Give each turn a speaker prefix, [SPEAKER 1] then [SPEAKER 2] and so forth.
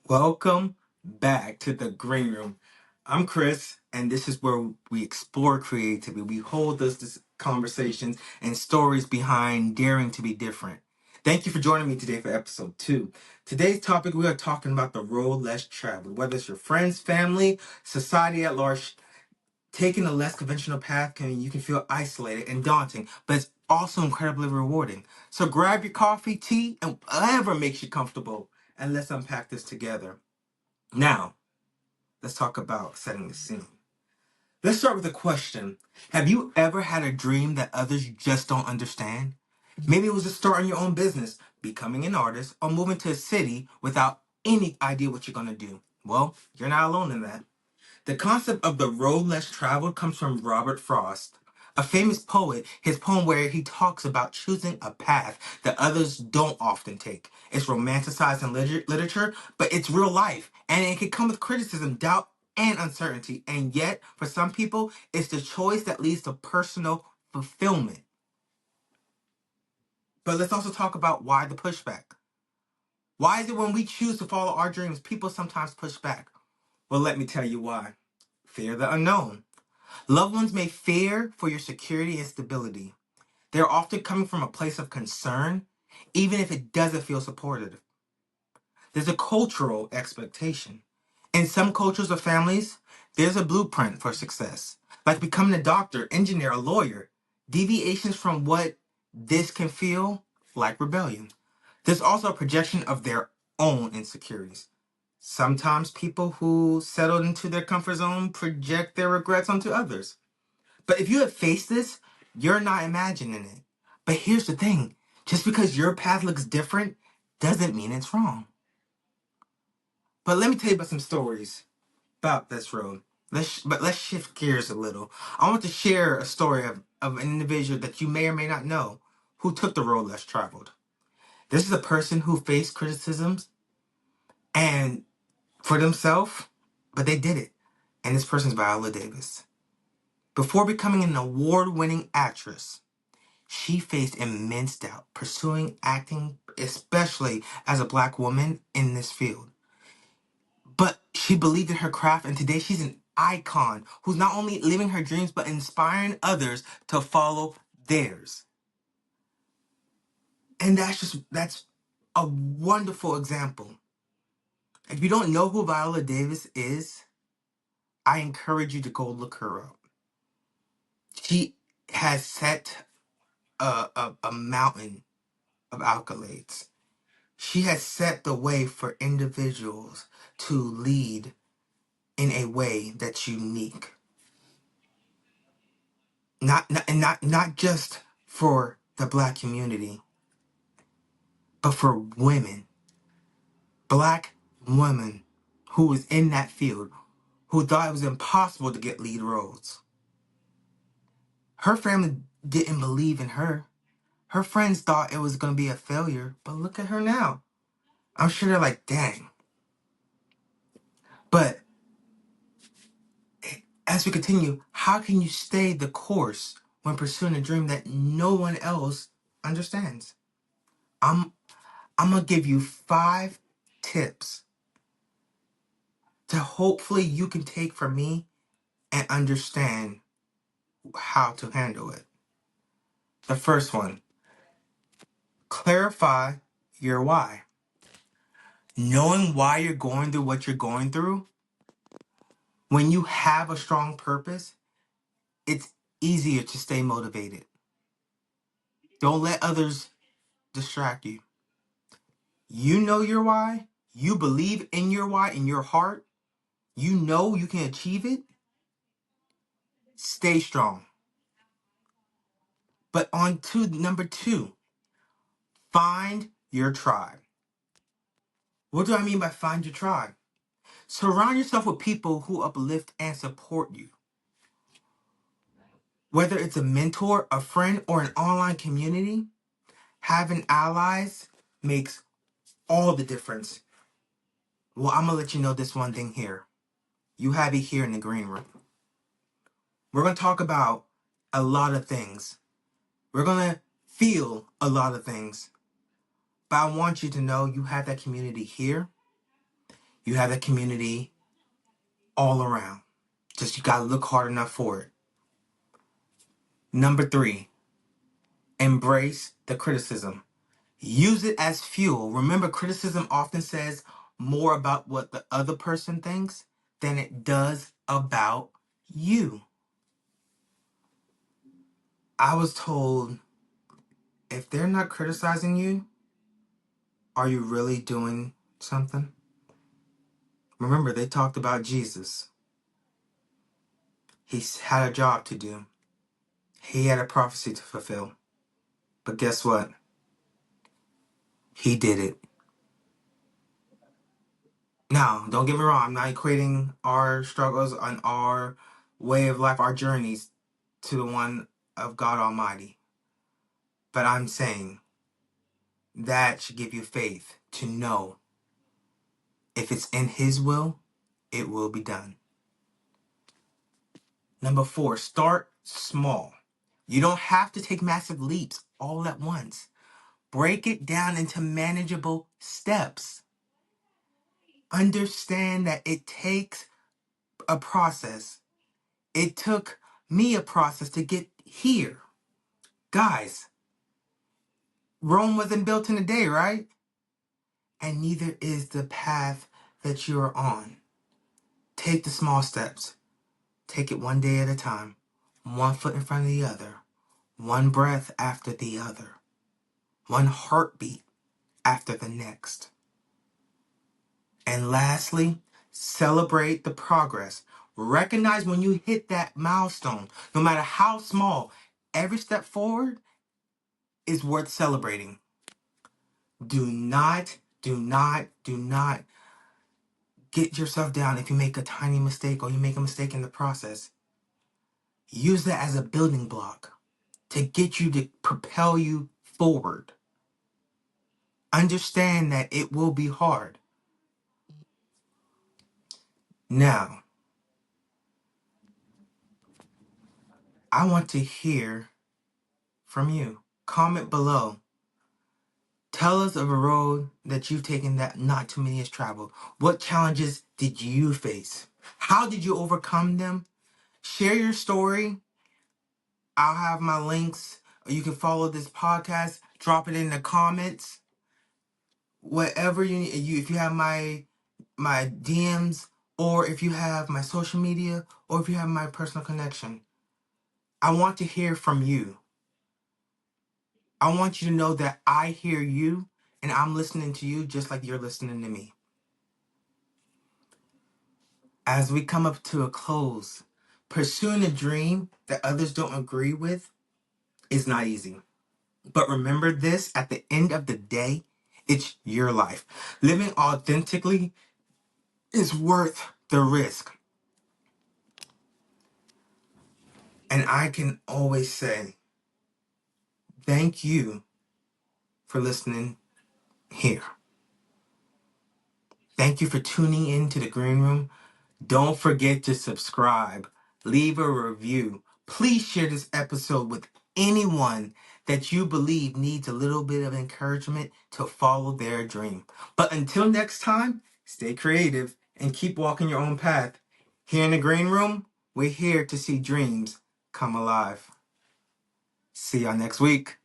[SPEAKER 1] Welcome back to the Green Room. I'm Chris, and this is where we explore creativity. We hold those conversations and stories behind daring to be different. Thank you for joining me today for episode 2. Today's topic, we are talking about the road less traveled. Whether it's your friends, family, society at large, taking a less conventional path you can feel isolated and daunting, but it's also incredibly rewarding. So grab your coffee, tea, and whatever makes you comfortable, and let's unpack this together. Now, let's talk about setting the scene. Let's start with a question. Have you ever had a dream that others just don't understand? Maybe it was to start in your own business, becoming an artist, or moving to a city without any idea what you're going to do. Well, you're not alone in that. The concept of the road less traveled comes from Robert Frost, a famous poet. His poem where he talks about choosing a path that others don't often take. It's romanticized in literature, but it's real life, and it can come with criticism, doubt, and uncertainty. And yet, for some people, it's the choice that leads to personal fulfillment. But let's also talk about why the pushback. Why is it when we choose to follow our dreams, people sometimes push back? Well, let me tell you why. Fear the unknown. Loved ones may fear for your security and stability. They're often coming from a place of concern, even if it doesn't feel supportive. There's a cultural expectation. In some cultures or families, there's a blueprint for success, like becoming a doctor, engineer, a lawyer. Deviations from what this can feel like rebellion. There's also a projection of their own insecurities. Sometimes people who settled into their comfort zone project their regrets onto others. But if you have faced this, you're not imagining it. But here's the thing, just because your path looks different doesn't mean it's wrong. But let me tell you about some stories about this road. Let's shift gears a little. I want to share a story of an individual that you may or may not know who took the road less traveled. This is a person who faced criticisms and for themselves, but they did it. And this person's Viola Davis. Before becoming an award-winning actress, she faced immense doubt pursuing acting, especially as a black woman in this field. But she believed in her craft, and today she's an icon who's not only living her dreams but inspiring others to follow theirs. And that's a wonderful example. If you don't know who Viola Davis is, I encourage you to go look her up. She has set a mountain of accolades. She has set the way for individuals to lead in a way that's unique. Not just for the black community, but for women. Black women who was in that field, who thought it was impossible to get lead roles. Her family didn't believe in her. Her friends thought it was going to be a failure, but look at her now. I'm sure they're like, dang. But as we continue, how can you stay the course when pursuing a dream that no one else understands? I'm I'm gonna give you 5 tips to hopefully you can take from me and understand how to handle it. The first one, clarify your why. Knowing why you're going through what you're going through, when you have a strong purpose, it's easier to stay motivated. Don't let others distract you. You know your why, you believe in your why in your heart, you know you can achieve it, stay strong. But on to number 2, find your tribe. What do I mean by find your tribe? Surround yourself with people who uplift and support you. Whether it's a mentor, a friend, or an online community, having allies makes all the difference. Well, I'm gonna let you know this one thing here. You have it here in the green room. We're gonna talk about a lot of things. We're gonna feel a lot of things. But I want you to know you have that community here. You have the community all around. Just you gotta look hard enough for it. Number 3, embrace the criticism. Use it as fuel. Remember, criticism often says more about what the other person thinks than it does about you. I was told, if they're not criticizing you, are you really doing something? Remember, they talked about Jesus. He had a job to do. He had a prophecy to fulfill. But guess what? He did it. Now, don't get me wrong. I'm not equating our struggles and our way of life, our journeys, to the one of God Almighty. But I'm saying that should give you faith to know if it's in His will, it will be done. Number 4, start small. You don't have to take massive leaps all at once. Break it down into manageable steps. Understand that it takes a process. It took me a process to get here. Guys, Rome wasn't built in a day, right? And neither is the path that you're on. Take the small steps. Take it one day at a time, one foot in front of the other, one breath after the other, one heartbeat after the next. And lastly, celebrate the progress. Recognize when you hit that milestone, no matter how small, every step forward is worth celebrating. Do not get yourself down if you make a tiny mistake or you make a mistake in the process. Use that as a building block to get you to propel you forward. Understand that it will be hard. Now, I want to hear from you. Comment below. Tell us of a road that you've taken that not too many has traveled. What challenges did you face? How did you overcome them? Share your story. I'll have my links. You can follow this podcast. Drop it in the comments. Whatever you need. If you have my DMs, or if you have my social media, or if you have my personal connection, I want to hear from you. I want you to know that I hear you and I'm listening to you just like you're listening to me. As we come up to a close, pursuing a dream that others don't agree with is not easy. But remember this, at the end of the day, it's your life. Living authentically is worth the risk. And I can always say, thank you for listening here. Thank you for tuning in to the Green Room. Don't forget to subscribe, leave a review. Please share this episode with anyone that you believe needs a little bit of encouragement to follow their dream. But until next time, stay creative and keep walking your own path. Here in the Green Room, we're here to see dreams come alive. See y'all next week.